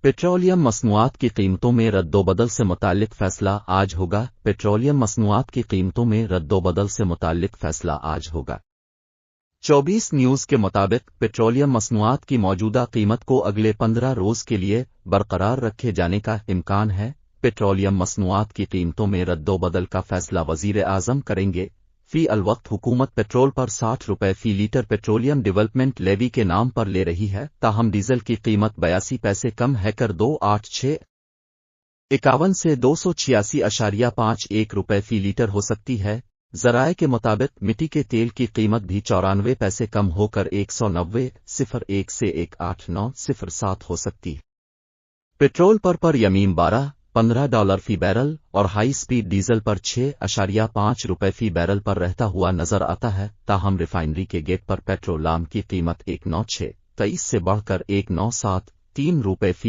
Petroleum मसनूआत की कीमतों में रद्दोबदल से मुताल्लिक फैसला आज होगा। पेट्रोलियम मसनूआत की कीमतों में रद्दोबदल से मुताल्लिक फैसला आज होगा। 24 न्यूज़ के मुताबिक पेट्रोलियम मसनूआत की मौजूदा कीमत को अगले 15 रोज के लिए बरकरार रखे जाने का इम्कान है। पेट्रोलियम मसनूआत की कीमतों में रद्दोबदल का फैसला वजीर आज़म करेंगे। फी अलवक्त हुकूमत पेट्रोल पर 60 रुपये फी लीटर पेट्रोलियम डेवलपमेंट लेवी के नाम पर ले रही है, ताहम डीजल की कीमत 82 पैसे कम है कर 286.51 से 286.51 रुपये फी लीटर हो सकती है। जराए के मुताबिक मिट्टी के तेल की कीमत भी 94 पैसे कम होकर 190.01 से 189.07 हो सकती है। पेट्रोल पर यमीन $12-15 फी बैरल और हाई स्पीड डीजल पर 6.5 रुपये फी बैरल पर रहता हुआ नजर आता है, ताहम रिफाइनरी के गेट पर पेट्रोलाम की कीमत 196.23 से बढ़कर 197.3 रुपये फी